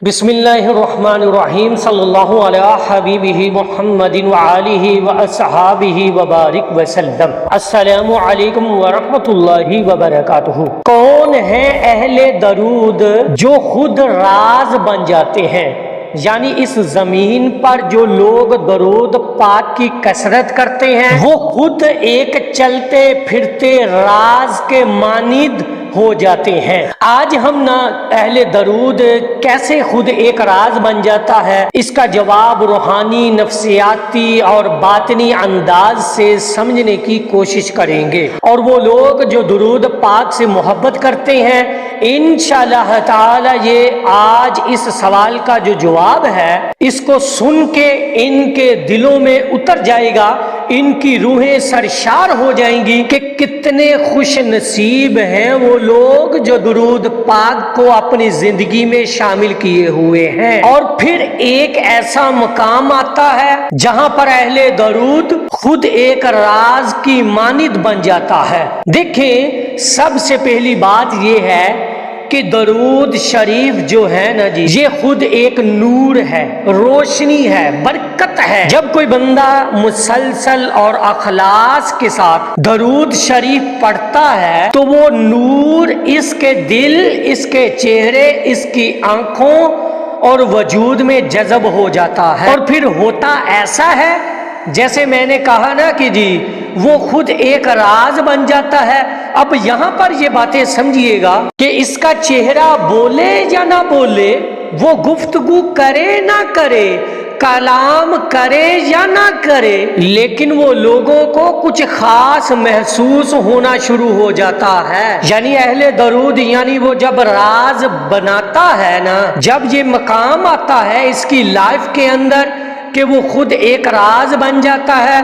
بسم اللہ الرحمن الرحیم صلی اللہ علیہ حبیبہ محمد وآلہ واصحابہ وبارک وسلم۔ السلام علیکم ورحمۃ اللہ وبرکاتہ۔ کون ہیں اہل درود جو خود راز بن جاتے ہیں؟ یعنی اس زمین پر جو لوگ درود پاک کی کثرت کرتے ہیں وہ خود ایک چلتے پھرتے راز کے مانند ہو جاتے ہیں۔ آج ہم نہ اہل درود کیسے خود ایک راز بن جاتا ہے، اس کا جواب روحانی، نفسیاتی اور باطنی انداز سے سمجھنے کی کوشش کریں گے، اور وہ لوگ جو درود پاک سے محبت کرتے ہیں انشاءاللہ تعالی یہ آج اس سوال کا جو جواب ہے اس کو سن کے ان کے دلوں میں اتر جائے گا، ان کی روحیں سرشار ہو جائیں گی کہ کتنے خوش نصیب ہیں وہ لوگ جو درود پاک کو اپنی زندگی میں شامل کیے ہوئے ہیں۔ اور پھر ایک ایسا مقام آتا ہے جہاں پر اہل درود خود ایک راز کی مانند بن جاتا ہے۔ دیکھیں، سب سے پہلی بات یہ ہے کہ درود شریف جو ہے نا جی، یہ خود ایک نور ہے، روشنی ہے، برکت ہے۔ جب کوئی بندہ مسلسل اور اخلاص کے ساتھ درود شریف پڑھتا ہے تو وہ نور اس کے دل، اس کے چہرے، اس کی آنکھوں اور وجود میں جذب ہو جاتا ہے، اور پھر ہوتا ایسا ہے جیسے میں نے کہا نا کہ جی وہ خود ایک راز بن جاتا ہے۔ اب یہاں پر یہ باتیں سمجھیے گا کہ اس کا چہرہ بولے یا نہ بولے، وہ گفتگو کرے نہ کرے، کلام کرے یا نہ کرے، لیکن وہ لوگوں کو کچھ خاص محسوس ہونا شروع ہو جاتا ہے۔ یعنی اہل درود یعنی وہ جب راز بناتا ہے نا، جب یہ مقام آتا ہے اس کی لائف کے اندر کہ وہ خود ایک راز بن جاتا ہے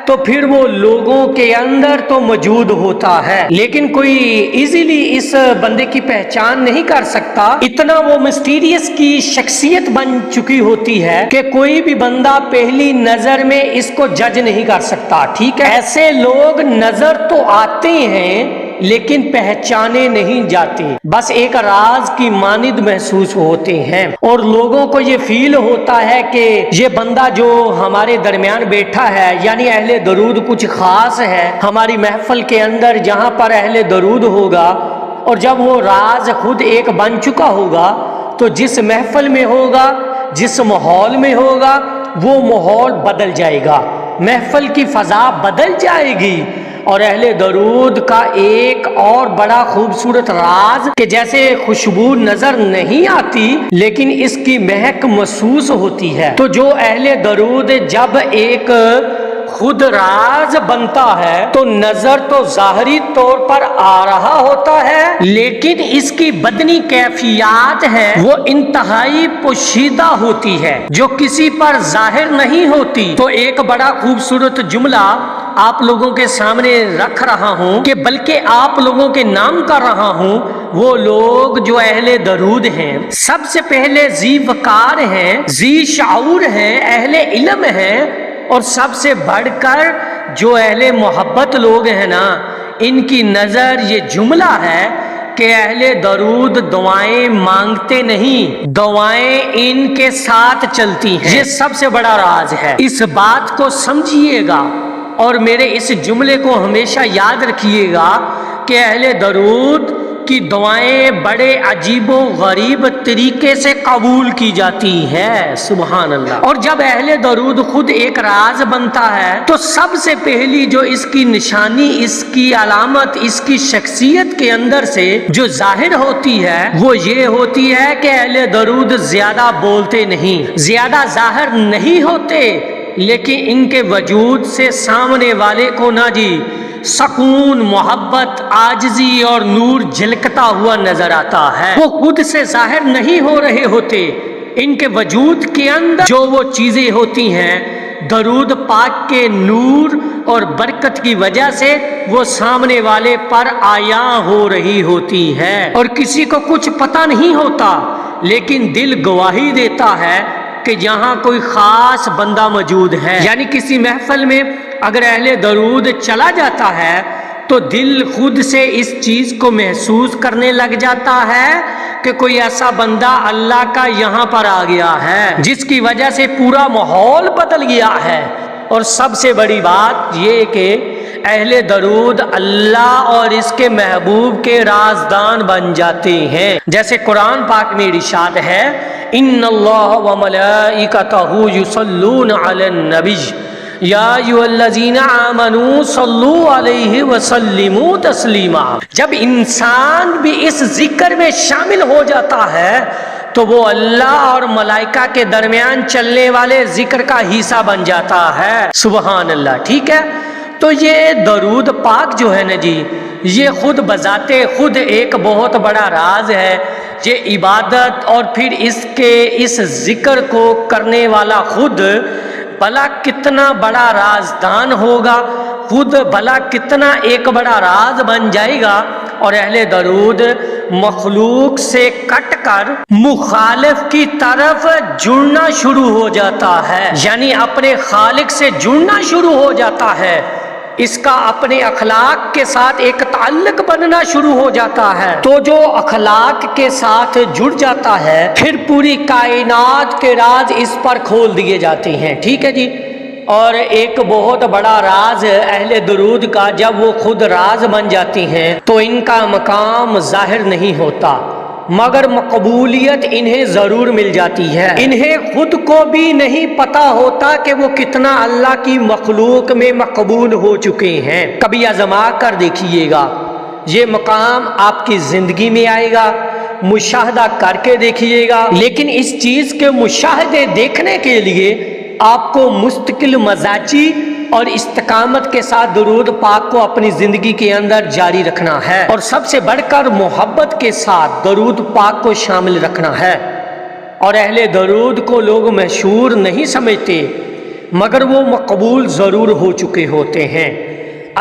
تو پھر وہ لوگوں کے اندر تو موجود ہوتا ہے، لیکن کوئی ایزیلی اس بندے کی پہچان نہیں کر سکتا۔ اتنا وہ مسٹیریس کی شخصیت بن چکی ہوتی ہے کہ کوئی بھی بندہ پہلی نظر میں اس کو جج نہیں کر سکتا، ٹھیک ہے؟ ایسے لوگ نظر تو آتے ہیں لیکن پہچانے نہیں جاتے، بس ایک راز کی مانند محسوس ہوتے ہیں، اور لوگوں کو یہ فیل ہوتا ہے کہ یہ بندہ جو ہمارے درمیان بیٹھا ہے یعنی اہل درود کچھ خاص ہے ہماری محفل کے اندر جہاں پر اہل درود ہوگا، اور جب وہ راز خود ایک بن چکا ہوگا تو جس محفل میں ہوگا، جس ماحول میں ہوگا، وہ ماحول بدل جائے گا، محفل کی فضا بدل جائے گی، اور اہل درود کا ایک اور بڑا خوبصورت راز کہ جیسے خوشبو نظر نہیں آتی لیکن اس کی مہک محسوس ہوتی ہے، تو جو اہل درود جب ایک خود راز بنتا ہے تو نظر تو ظاہری طور پر آ رہا ہوتا ہے، لیکن اس کی بدنی کیفیات ہے وہ انتہائی پوشیدہ ہوتی ہے جو کسی پر ظاہر نہیں ہوتی۔ تو ایک بڑا خوبصورت جملہ آپ لوگوں کے سامنے رکھ رہا ہوں کہ بلکہ آپ لوگوں کے نام کر رہا ہوں، وہ لوگ جو اہل درود ہیں سب سے پہلے ذی وقار ہیں، ذی شعور ہیں، اہل علم ہیں، اور سب سے بڑھ کر جو اہل محبت لوگ ہیں نا، ان کی نظر یہ جملہ ہے کہ اہل درود دعائیں مانگتے نہیں، دعائیں ان کے ساتھ چلتی ہیں۔ یہ سب سے بڑا راز ہے، اس بات کو سمجھیے گا اور میرے اس جملے کو ہمیشہ یاد رکھیے گا کہ اہل درود کی دعائیں بڑے عجیب و غریب طریقے سے قبول کی جاتی ہے، سبحان اللہ۔ اور جب اہل درود خود ایک راز بنتا ہے تو سب سے پہلی جو اس کی نشانی، اس کی علامت، اس کی شخصیت کے اندر سے جو ظاہر ہوتی ہے وہ یہ ہوتی ہے کہ اہل درود زیادہ بولتے نہیں، زیادہ ظاہر نہیں ہوتے، لیکن ان کے وجود سے سامنے والے کو نہ جی سکون، محبت، عاجزی اور نور جھلکتا ہوا نظر آتا ہے۔ وہ خود سے ظاہر نہیں ہو رہے ہوتے، ان کے وجود کے اندر جو وہ چیزیں ہوتی ہیں درود پاک کے نور اور برکت کی وجہ سے وہ سامنے والے پر عیاں ہو رہی ہوتی ہے، اور کسی کو کچھ پتہ نہیں ہوتا لیکن دل گواہی دیتا ہے کہ یہاں کوئی خاص بندہ موجود ہے۔ یعنی کسی محفل میں اگر اہل درود چلا جاتا ہے تو دل خود سے اس چیز کو محسوس کرنے لگ جاتا ہے کہ کوئی ایسا بندہ اللہ کا یہاں پر آ گیا ہے جس کی وجہ سے پورا ماحول بدل گیا ہے۔ اور سب سے بڑی بات یہ کہ اہل درود اللہ اور اس کے محبوب کے رازدان بن جاتے ہیں، جیسے قرآن پاک میں ارشاد ہے ان اللہ وملائکتہ یصلون علی النبی یا ایھا الذین آمنوا صلوا علیہ وسلموا تسلیما۔ جب انسان بھی اس ذکر میں شامل ہو جاتا ہے تو وہ اللہ اور ملائکہ کے درمیان چلنے والے ذکر کا حصہ بن جاتا ہے۔ سبحان اللہ، ٹھیک ہے۔ تو یہ درود پاک جو ہے نا جی، یہ خود بذات خود ایک بہت بڑا راز ہے۔ یہ عبادت اور پھر اس ذکر کو کرنے والا خود بھلا کتنا بڑا رازدان ہوگا، خود بھلا کتنا ایک بڑا راز بن جائے گا۔ اور اہل درود مخلوق سے کٹ کر مخالف کی طرف جڑنا شروع ہو جاتا ہے، یعنی اپنے خالق سے جڑنا شروع ہو جاتا ہے، اس کا اپنے اخلاق کے ساتھ ایک تعلق بننا شروع ہو جاتا ہے۔ تو جو اخلاق کے ساتھ جڑ جاتا ہے پھر پوری کائنات کے راز اس پر کھول دیے جاتے ہیں، ٹھیک ہے جی۔ اور ایک بہت بڑا راز اہل درود کا، جب وہ خود راز بن جاتی ہیں تو ان کا مقام ظاہر نہیں ہوتا، مگر مقبولیت انہیں ضرور مل جاتی ہے۔ انہیں خود کو بھی نہیں پتا ہوتا کہ وہ کتنا اللہ کی مخلوق میں مقبول ہو چکے ہیں۔ کبھی آزما کر دیکھیے گا، یہ مقام آپ کی زندگی میں آئے گا، مشاہدہ کر کے دیکھیے گا۔ لیکن اس چیز کے مشاہدے دیکھنے کے لیے آپ کو مستقل مزاجی اور استقامت کے ساتھ درود پاک کو اپنی زندگی کے اندر جاری رکھنا ہے، اور سب سے بڑھ کر محبت کے ساتھ درود پاک کو شامل رکھنا ہے۔ اور اہل درود کو لوگ مشہور نہیں سمجھتے، مگر وہ مقبول ضرور ہو چکے ہوتے ہیں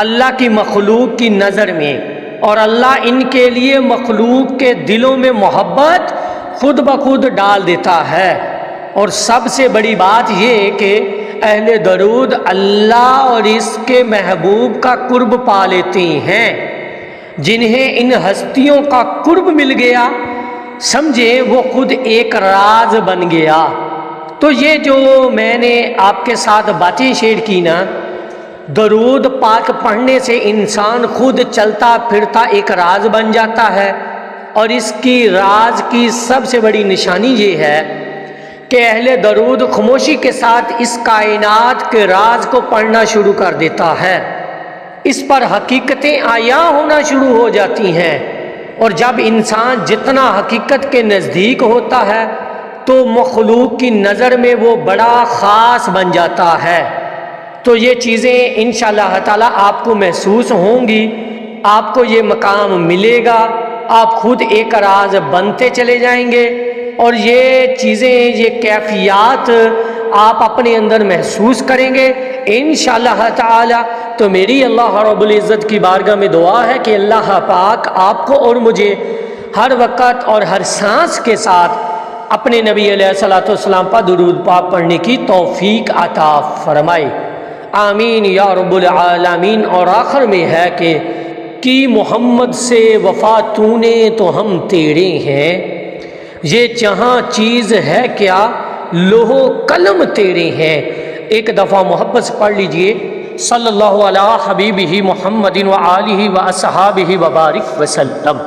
اللہ کی مخلوق کی نظر میں، اور اللہ ان کے لیے مخلوق کے دلوں میں محبت خود بخود ڈال دیتا ہے۔ اور سب سے بڑی بات یہ کہ اہل درود اللہ اور اس کے محبوب کا قرب پا لیتے ہیں۔ جنہیں ان ہستیوں کا قرب مل گیا، سمجھے وہ خود ایک راز بن گیا۔ تو یہ جو میں نے آپ کے ساتھ باتیں شیئر کی نا، درود پاک پڑھنے سے انسان خود چلتا پھرتا ایک راز بن جاتا ہے، اور اس کی راز کی سب سے بڑی نشانی یہ ہے کہ اہل درود خاموشی کے ساتھ اس کائنات کے راز کو پڑھنا شروع کر دیتا ہے، اس پر حقیقتیں عیاں ہونا شروع ہو جاتی ہیں، اور جب انسان جتنا حقیقت کے نزدیک ہوتا ہے تو مخلوق کی نظر میں وہ بڑا خاص بن جاتا ہے۔ تو یہ چیزیں انشاءاللہ تعالی آپ کو محسوس ہوں گی، آپ کو یہ مقام ملے گا، آپ خود ایک راز بنتے چلے جائیں گے، اور یہ چیزیں، یہ کیفیات آپ اپنے اندر محسوس کریں گے انشاءاللہ تعالی۔ تو میری اللہ رب العزت کی بارگاہ میں دعا ہے کہ اللہ پاک آپ کو اور مجھے ہر وقت اور ہر سانس کے ساتھ اپنے نبی علیہ الصلوۃ والسلام پر درود پاک پڑھنے کی توفیق عطا فرمائے، آمین یا رب العالمین۔ اور آخر میں ہے کہ کی محمد سے وفا تو نے تو ہم تیرے ہیں، یہ جہاں چیز ہے کیا لوح و قلم تیرے ہیں۔ ایک دفعہ محبت سے پڑھ لیجئے، صلی اللہ علیہ حبیبہ محمد و آلہ و اصحابہ وبارک وسلم۔